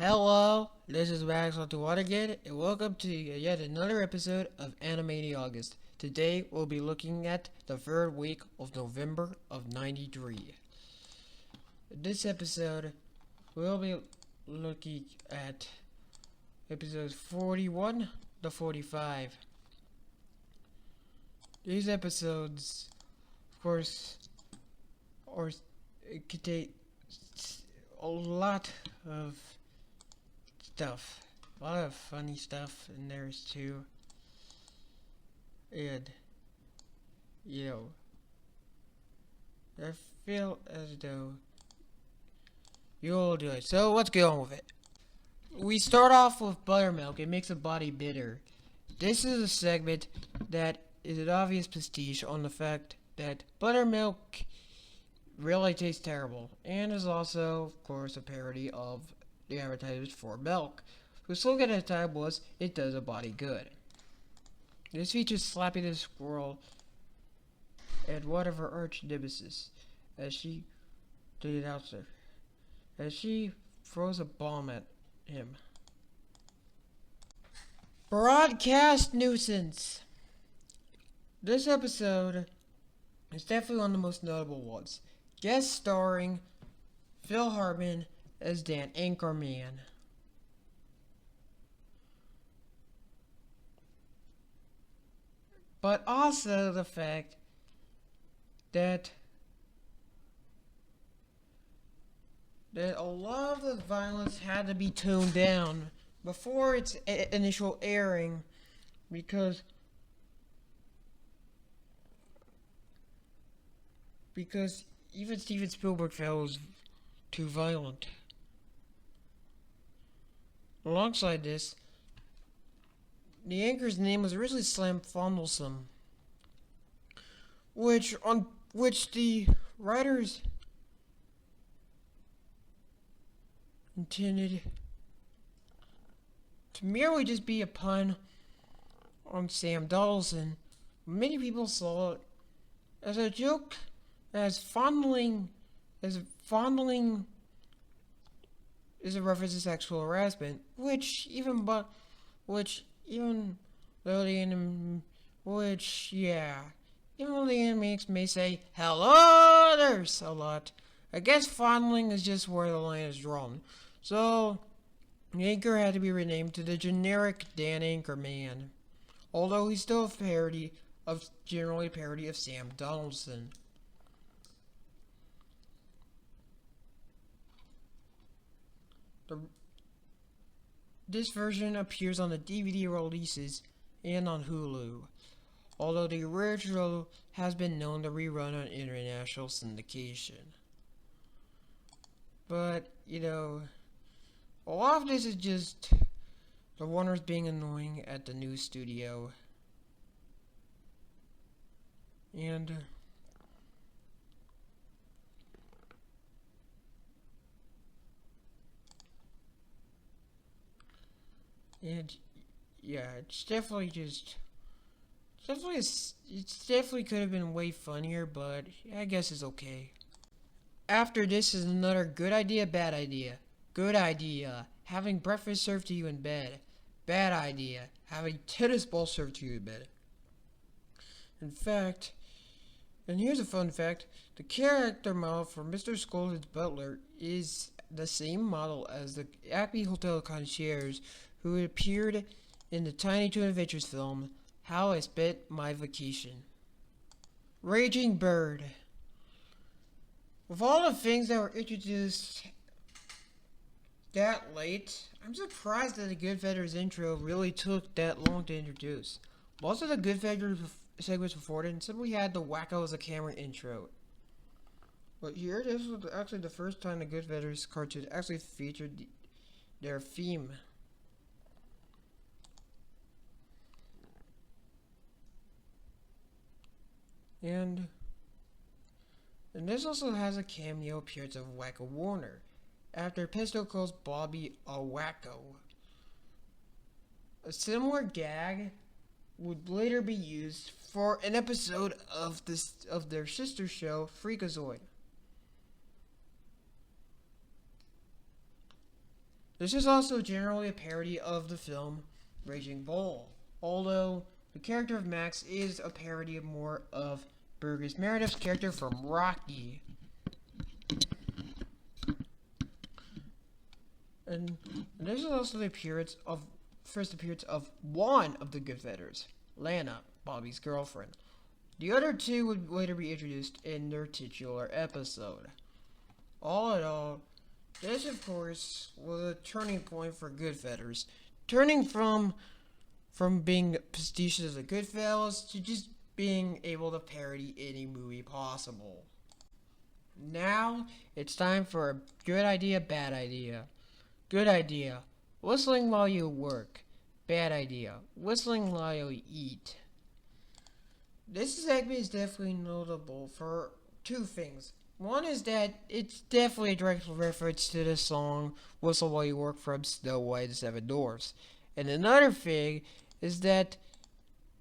Hello, this is Max on the Watergate, and welcome to yet another episode of Animaniaugust. Today we'll be looking at the third week of November of '93. In this episode, we'll be looking at episodes 41 to 45. These episodes, of course, contain a lot of stuff. A lot of funny stuff in there too. And, I feel as though you'll do it. So let's get on with it. We start off with buttermilk. It makes a body bitter. This is a segment that is an obvious pastiche on the fact that buttermilk really tastes terrible, and is also, of course, a parody of the advertisements for milk. The slogan at the time was, "It does a body good." This features Slappy the Squirrel and one of her arch nemesis as she, the announcer, as she throws a bomb at him. Broadcast nuisance. This episode is definitely one of the most notable ones. Guest starring Phil Hartman as Dan Anchorman. But also the fact that a lot of the violence had to be toned down before its initial airing because even Steven Spielberg felt it was too violent. Alongside this, the anchor's name was originally Slam Fondlesome, which the writers intended to merely just be a pun on Sam Donaldson. Many people saw it as a joke, as fondling is a reference to sexual harassment, even though the Animaniacs may say hello there's a lot, I guess fondling is just where the line is drawn. So the anchor had to be renamed to the generic Dan Anchorman, although he's still generally a parody of Sam Donaldson. This version appears on the DVD releases and on Hulu, although the original has been known to rerun on international syndication. But, a lot of this is just the Warners being annoying at the new studio. And yeah, it's definitely could have been way funnier, but I guess it's okay. After this is another good idea, bad idea. Good idea, having breakfast served to you in bed. Bad idea, having tennis balls served to you in bed. In fact, and here's a fun fact, the character model for Mr. Scolded's butler is the same model as the Acme Hotel concierge who appeared in the Tiny Toon Adventures film, How I Spent My Vacation. Raging Bird. With all the things that were introduced that late, I'm surprised that the Goodfeathers intro really took that long to introduce. Most of the Goodfeathers segments before it simply had the Wacko as a camera intro. But here, this was actually the first time the Goodfeathers cartoon actually featured their theme. And this also has a cameo appearance of Wacko Warner, after Pesto calls Bobby a wacko. A similar gag would later be used for an episode of their sister show, Freakazoid. This is also generally a parody of the film Raging Bull, although the character of Max is a parody more of Burgess Meredith's character from Rocky. And this is also the first appearance of one of the Goodfeathers, Lana, Bobby's girlfriend. The other two would later be introduced in their titular episode. All in all, this of course was a turning point for Goodfeathers, turning from being prestigious as the Goodfellas to just being able to parody any movie possible. Now it's time for a good idea, bad idea. Good idea. Whistling while you work. Bad idea. Whistling while you eat. This segment is definitely notable for two things. One is that it's definitely a direct reference to the song Whistle While You Work from Snow White and the Seven Dwarfs. And another thing is that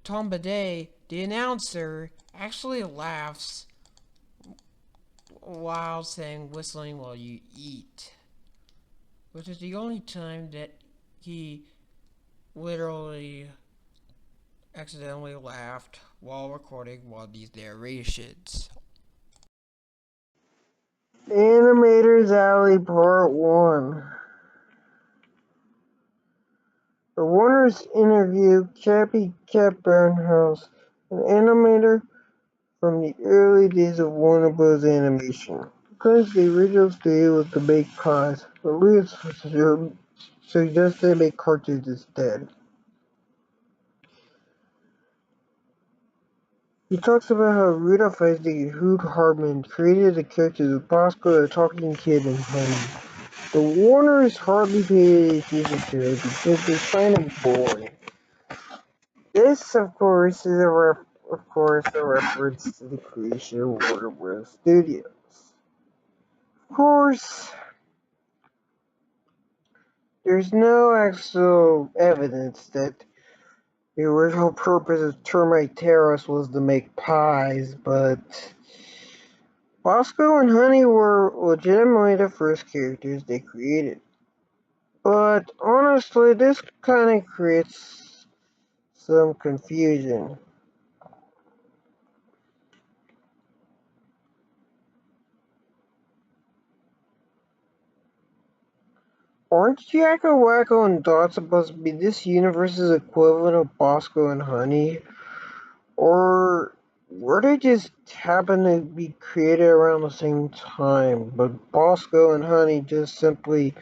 Tom Bidet, the announcer, actually laughs while saying whistling while you eat. Which is the only time that he literally accidentally laughed while recording one of these narrations. Animator's Alley Part 1. The Warners interview Cappy Cat Barnhouse, an animator from the early days of Warner Bros. Animation. Because the original studio was to make pies, but Lucas suggested they make cartoons instead. He talks about how Rudolph Isaac and Hoot Hardman created the characters of Bosco, the Talking Kid, and Honey. The Warners hardly paid attention to it because they find him boring. This, of course, is a reference to the creation of Warner Bros. Studios. Of course, there's no actual evidence that the original purpose of Termite Terrace was to make pies, but Bosco and Honey were legitimately the first characters they created. But honestly, this kind of creates some confusion. Aren't Jacko Wacko and Dot supposed to be this universe's equivalent of Bosco and Honey? Or were they just happen to be created around the same time, but Bosco and Honey just simply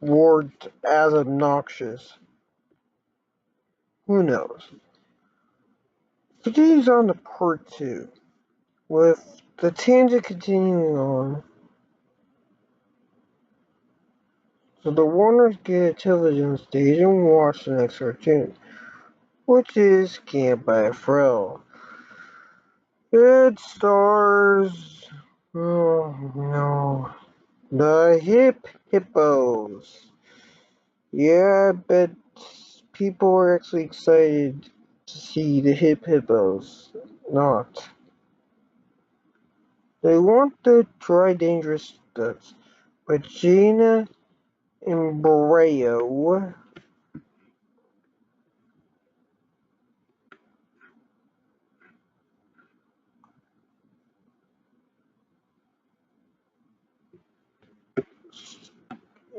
weren't as obnoxious? Who knows? Continues on to part 2, with the tangent continuing on. So the Warners get a television stage and watch the next cartoon, which is Camp by Frill. It stars, oh no, the Hip Hippos. Yeah, I bet people are actually excited to see the Hip Hippos. Not. They want to try dangerous stunts, but Gina and Brio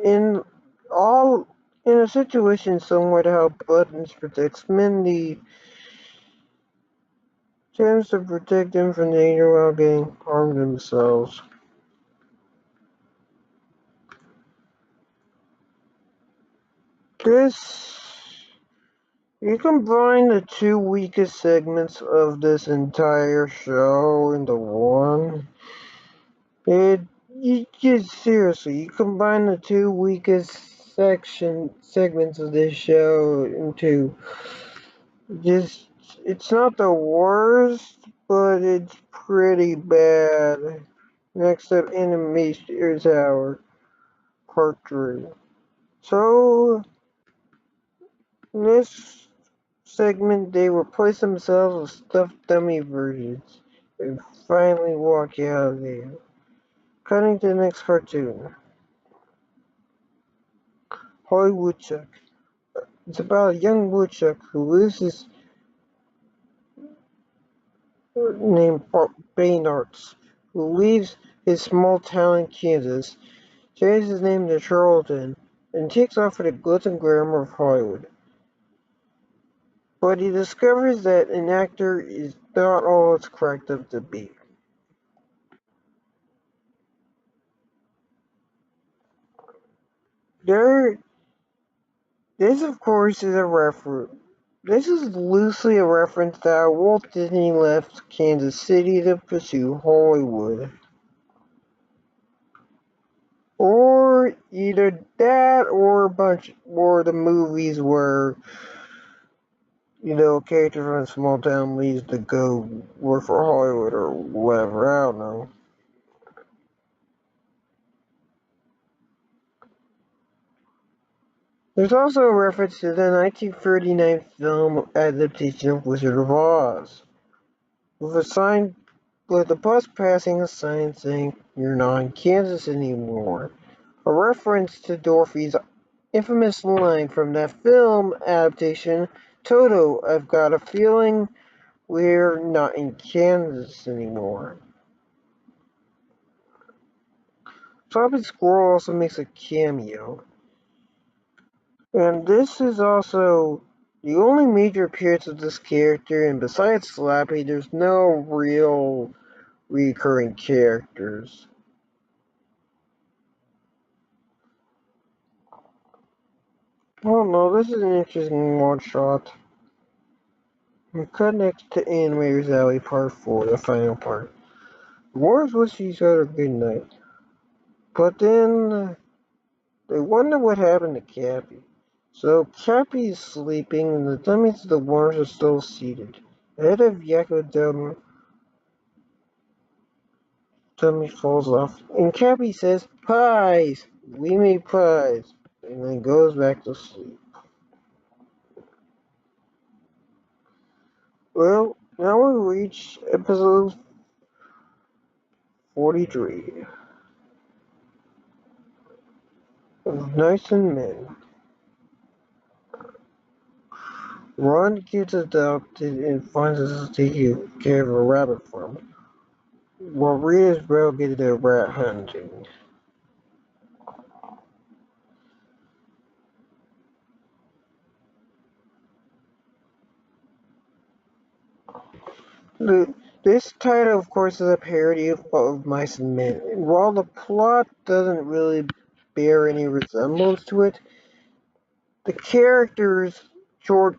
in all in a situation similar to how Buttons protects Mindy, tends to protect them from danger while getting harmed themselves. This You combine the two weakest segments of this entire show into one. You just seriously, you combine the two weakest segments of this show into just it's not the worst, but it's pretty bad. Next up, Animation Tower Part 3. So this segment, they replace themselves with stuffed dummy versions and finally walk out of there. Cutting to the next cartoon. Hoy Woodchuck. It's about a young woodchuck who lives his named Baynards, who leaves his small town in Kansas, changes his name to Charlton, and takes off for the glitz and glamour of Hollywood. But he discovers that an actor is not all it's cracked up to be. There, this of course is a reference. This is loosely a reference that Walt Disney left Kansas City to pursue Hollywood. Or either that or a bunch or the movies where, a character from a small town leaves to go work for Hollywood or whatever, I don't know. There's also a reference to the 1939 film adaptation of Wizard of Oz, with a sign with a bus passing a sign saying, "You're not in Kansas anymore." A reference to Dorothy's infamous line from that film adaptation, "Toto, I've got a feeling we're not in Kansas anymore." Floppy Squirrel also makes a cameo. And this is also the only major appearance of this character, and besides Slappy, there's no real recurring characters. Oh no, this is an interesting one shot. We cut next to Animator's Alley Part 4, the final part. The Warriors wish each other good night. But then they wonder what happened to Cappy. So Cappy is sleeping, and the dummies of the Warriors are still seated. The head of Yakko dummy falls off, and Cappy says, "Pies! We made pies," and then goes back to sleep. Well, now we reach episode 43 of Nice and Men. Ron gets adopted and finds us taking care of a rabbit farm, while Rita's relegated to rat hunting. This title, of course, is a parody of Mice and Men. And while the plot doesn't really bear any resemblance to it, the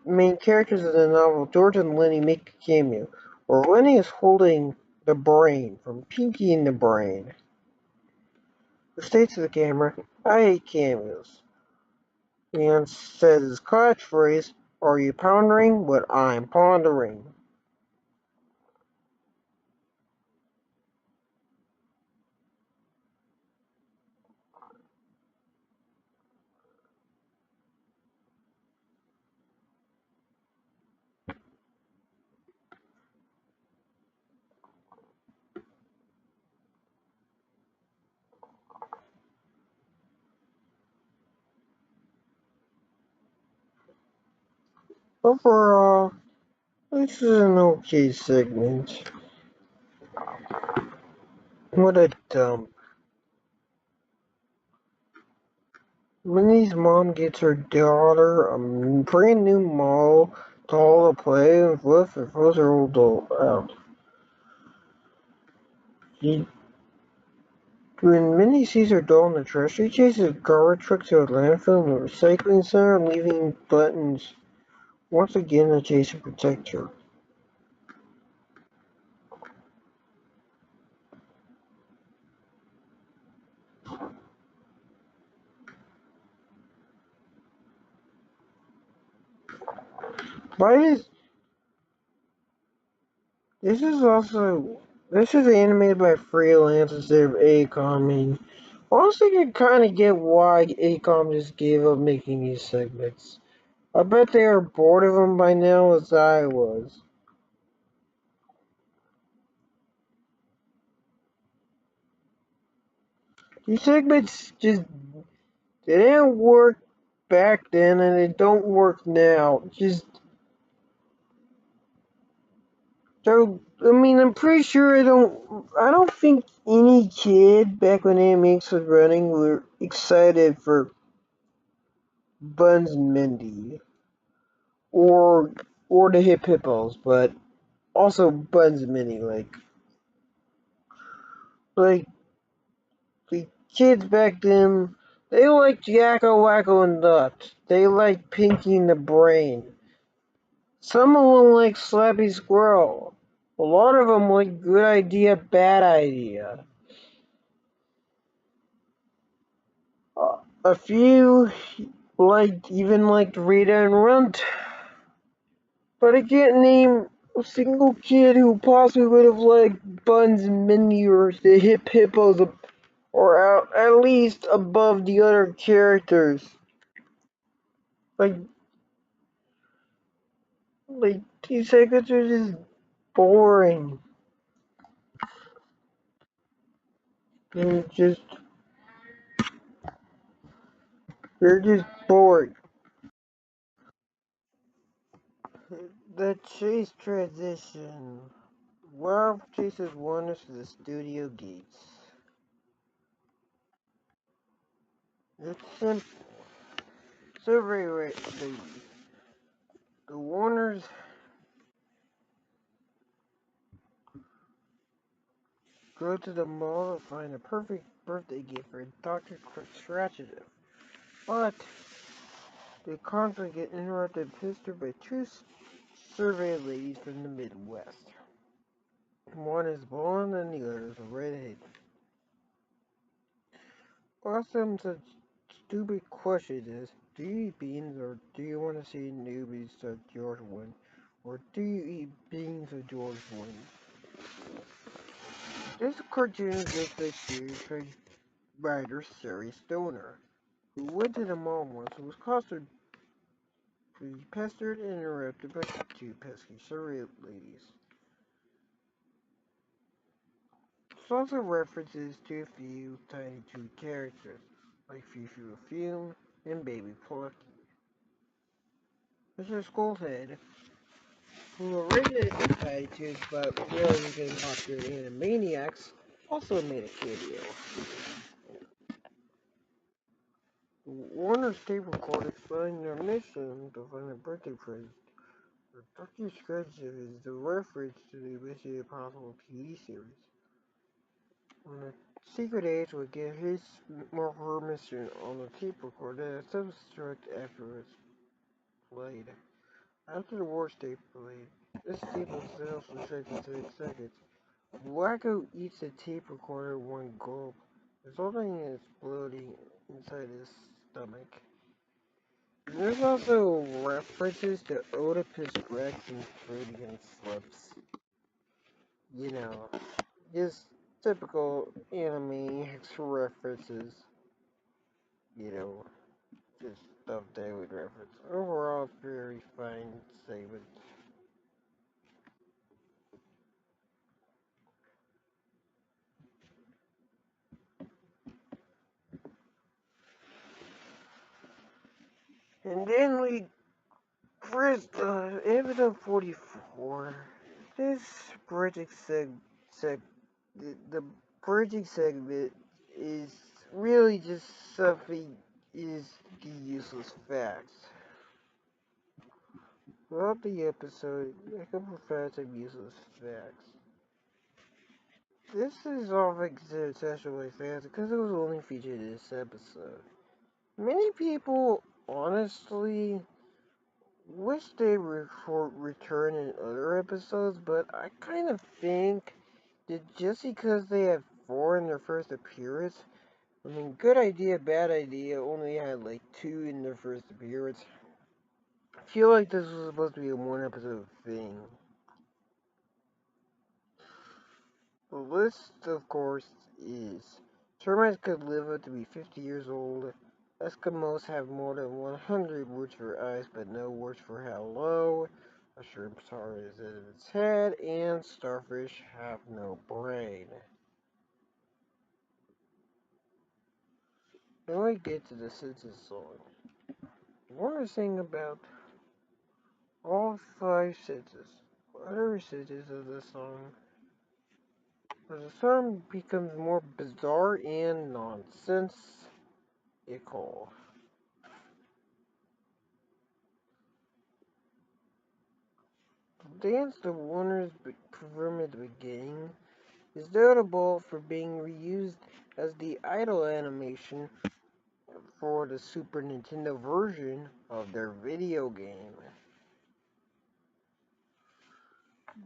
main characters in the novel, George and Lenny, make a cameo, where Lenny is holding the brain from Pinky and the Brain, who states to the camera, "I hate cameos," and says his catchphrase, "Are you pondering what I'm pondering?" Overall, this is an okay segment. What a dump. Minnie's mom gets her daughter a brand new doll to play with and throws her old doll out. She, when Minnie sees her doll in the trash, she chases a garbage truck to a landfill and a recycling center, leaving Buttons once again to chase and protect her. By this is also this is animated by Freelance instead of ACOM, and honestly, I can kind of get why ACOM just gave up making these segments. I bet they are bored of them by now, as I was. These segments just they didn't work back then and it don't work now. Just so I mean I'm pretty sure I don't think any kid back when Animax was running were excited for Buns and Mindy or the Hip Hippos, but also Buns and Mindy like the kids back then they liked Yakko Wacko and Nuts. They liked Pinky and the Brain. Some of them like Slappy Squirrel. A lot of them like Good Idea, Bad Idea. A few even liked Rita and Runt. But I can't name a single kid who possibly would have liked Buns and Mindy or the Hip Hippos or at least above the other characters. Like, like these segments are just boring. They're just, they're just boring. The chase transition. Ralph chases Wonders to the studio gates. It's simple. So very the Warners go to the mall to find a perfect birthday gift for Dr. Scratchative. But they constantly get interrupted and pestered by two survey ladies from the Midwest. One is blonde and the other is redhead. Ask them such stupid questions as, do you eat beans or do you want to see newbies of George win? Or do you eat beans of George win? This cartoon is just a series by writer Sari Stoner, who went to the mall once and was constantly pestered and interrupted by two pesky survey ladies. This also references to a few Tiny Toon characters, like Fifi Fume and Baby Plucky. Mr. Skullhead, who originated in Tiny Toons but really became popular in Animaniacs, also made a cameo. Warner's tape recorder explained their mission to find a birthday present. The Dr. Scratchative is the reference to the Mission Impossible TV series. When the Secret Age would get his or her mission on the tape recorder, a self-destruct after it was played. After the war tape played, this tape was self-destructed to 6 seconds. Wacko eats the tape recorder in one gulp, resulting in exploding inside his stomach. There's also references to Oedipus Rex and Freudian slips. You know, just typical anime references. You know, just stuff they would reference. Overall, very fine segment. And then we first, episode 44. This bridging the bridging segment is really just something is the useless facts. Throughout the episode, I can provide some useless facts. This is often considered sexually fans because it was only featured in this episode. Many people honestly wish they return in other episodes, but I kind of think that just because they had 4 in their first appearance, I mean, Good Idea, Bad Idea only had like 2 in their first appearance. I feel like this was supposed to be a one episode thing. The list, of course, is termites could live up to be 50 years old. Eskimos have more than 100 words for ice, but no words for hello. A shrimp's heart is in its head, and starfish have no brain. Now we get to the census song. want to sing about all five senses, whatever senses of the song, as the song becomes more bizarre and nonsensical. The dance the Warners perform at the beginning is notable for being reused as the idle animation for the Super Nintendo version of their video game.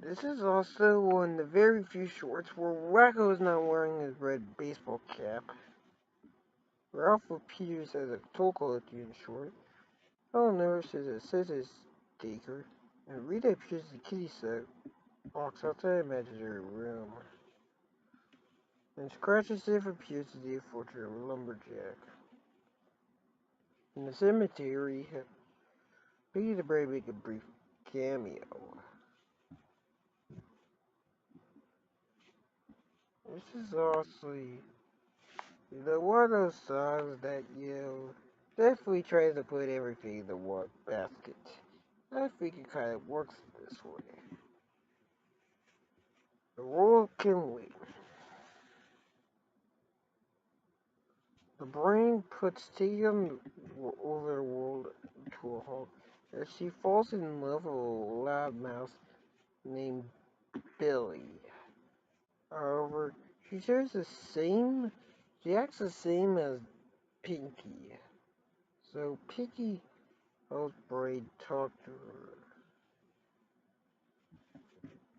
This is also one of the very few shorts where Wacko is not wearing his red baseball cap. Ralph appears as a Tolkien short. Helen notices a scissors taker, and Rita appears as a kitty set, walks outside the imaginary room. And Scratches if appears as the unfortunate lumberjack. In the cemetery, Piggy the Brave make a brief cameo. This is honestly, one of those songs that, definitely tries to put everything in the one basket. I think it kind of works this way. The world can wait. The brain puts Tia over the world to a halt as she falls in love with a loudmouth named Billy. However, she acts the same as Pinky. So Pinky helps Brain talk to her.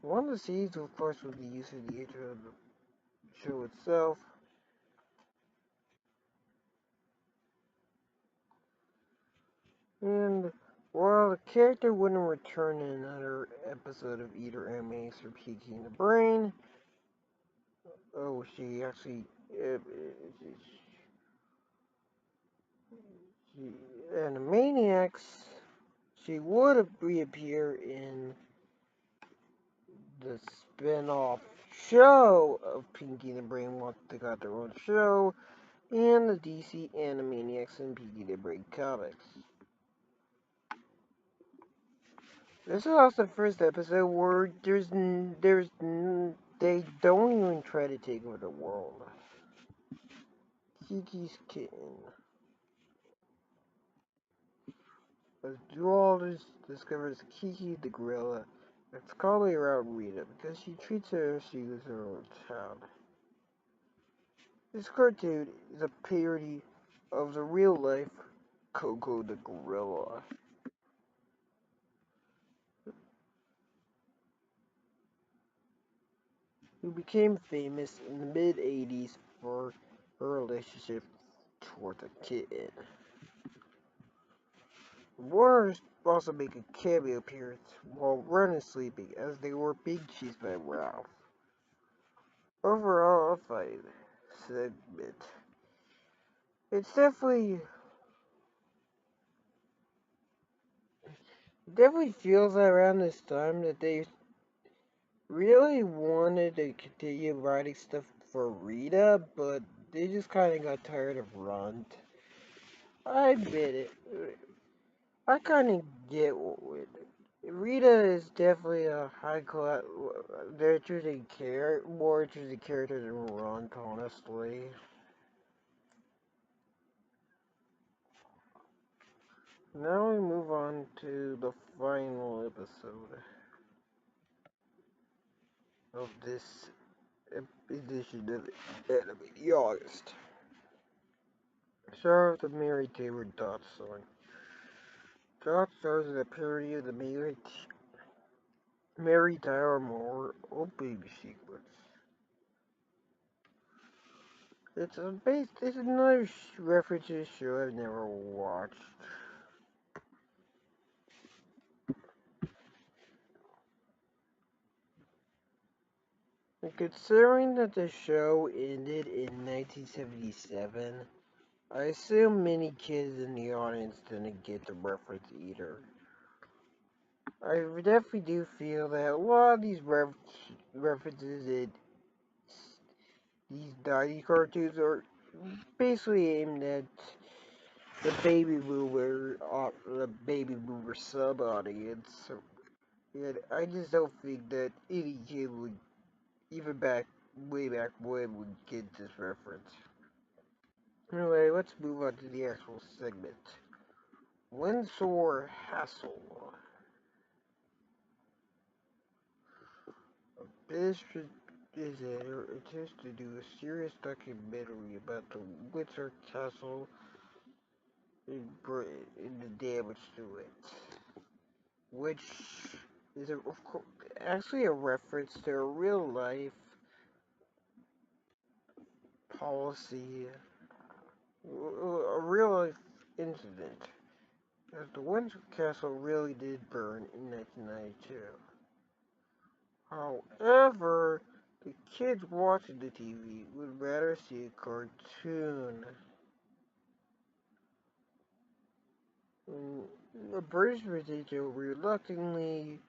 One of the scenes, of course, was the use of the intro of the show itself. And while the character wouldn't return in another episode of either Animaniacs or Pinky in the Brain, she actually, she, Animaniacs, she would reappear in the spin-off show of Pinky and the Brain once they got their own show, and the DC Animaniacs and Pinky and the Brain comics. This is also the first episode where they don't even try to take over the world. Kiki's kitten. As Dualders discovers Kiki the gorilla, it's calling around Rita because she treats her as she was her own child. This cartoon is a parody of the real-life Coco the gorilla, who became famous in the mid-80s for her relationship towards a kitten. Warners also make a cameo appearance while Ren is sleeping as they were being chased by Ralph. Overall, a fine segment. It's definitely feels around this time that they really wanted to continue writing stuff for Rita, but they just kind of got tired of Runt. I admit it. I kind of get it. Rita is definitely a high class, more interesting character than Runt, honestly. Now we move on to the final episode of this edition of Animaniaugust. Star of the Mary Taylor Dot song. Dot stars in a parody of the Mary Tyler Moore old baby sequence. It's another reference to a show I've never watched. And considering that the show ended in 1977, I assume many kids in the audience didn't get the reference either. I definitely do feel that a lot of these references in these 90s cartoons are basically aimed at the baby boomer sub audience. And I just don't think that any kid would, even way back when, would get this reference. Anyway, let's move on to the actual segment. Windsor Hassel. This presenter attempts to do a serious documentary about the Windsor Castle in Britain and the damage to it, which is actually a reference to a real life policy, a real life incident, as the Windsor Castle really did burn in 1992. However, the kids watching the TV would rather see a cartoon. The British presenter reluctantly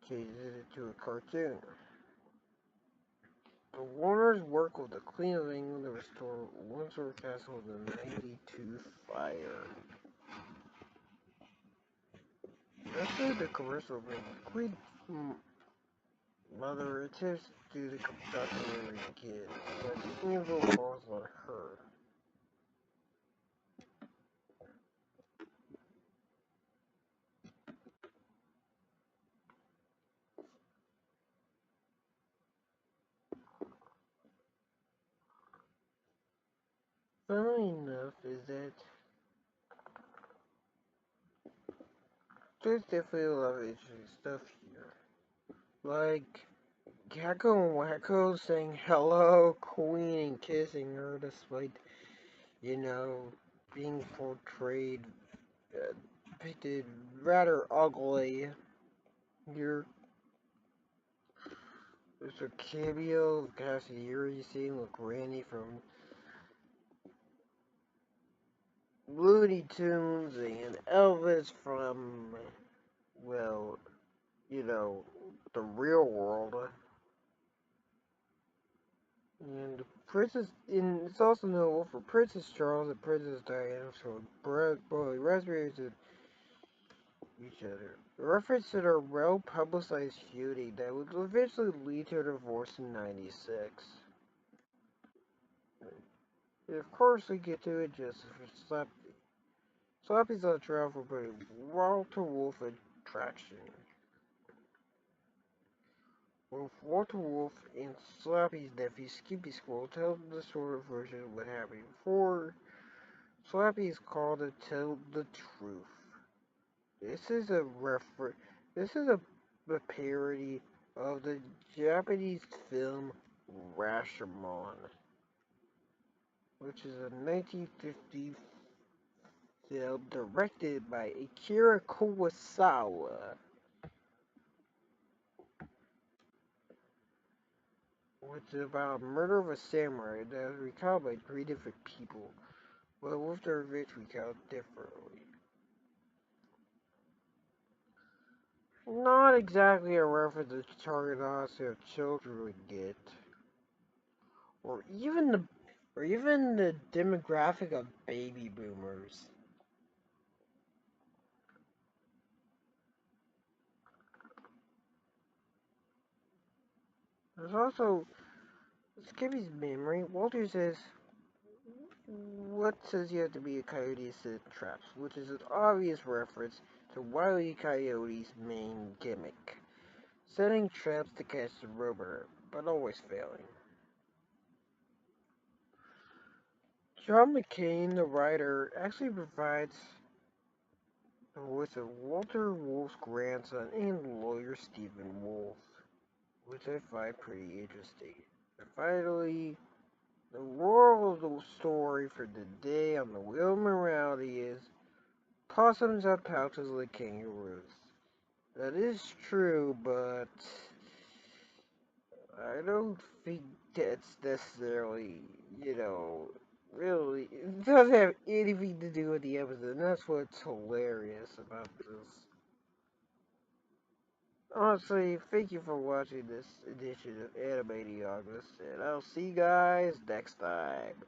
changes it to a cartoon. The Warners work with the Queen of England to restore Windsor Castle in the '92 fire. After the commercial break, the Queen's mother attempts to do the documentary again, but the evil falls on her. Funny enough is that there's definitely a lot of interesting stuff here. Like Gecko and Wacko saying hello, Queen, and kissing her despite, being portrayed, depicted rather ugly. Here, there's a cameo of Cassidy scene with Granny from Looney Tunes and Elvis from, well, the real world. And it's also notable for Princess Charles and Princess Diana, so boy, raspberries and each other. A reference to their well-publicized feuding that would eventually lead to a divorce in '96. And of course, we get to it just for Slappy. Slappy's on trial for putting Walter Wolf in traction. Both Walter Wolf and Slappy's nephew Skippy Squirrel tell the shorter version of what happened before. Slappy is called to tell the truth. This is a refer. This is a parody of the Japanese film Rashomon, which is a 1950 film directed by Akira Kurosawa, which is about a murder of a samurai that is recounted by three different people, but with their events recounted differently. Not exactly a reference to target audience children would get, or even the demographic of baby boomers. There's also Skippy's memory. Walter says, "What says you have to be a coyote to set traps?" Which is an obvious reference to Wile E. Coyote's main gimmick, setting traps to catch the robber, but always failing. John McCain, the writer, actually provides the voice of Walter Wolf's grandson and lawyer Stephen Wolf, which I find pretty interesting. And finally, the moral of the story for the day on the wheel of morality is possums have pouches like kangaroos. That is true, but I don't think that's necessarily, really. It doesn't have anything to do with the episode, and that's what's hilarious about this. Honestly, thank you for watching this edition of Animaniaugust, and I'll see you guys next time.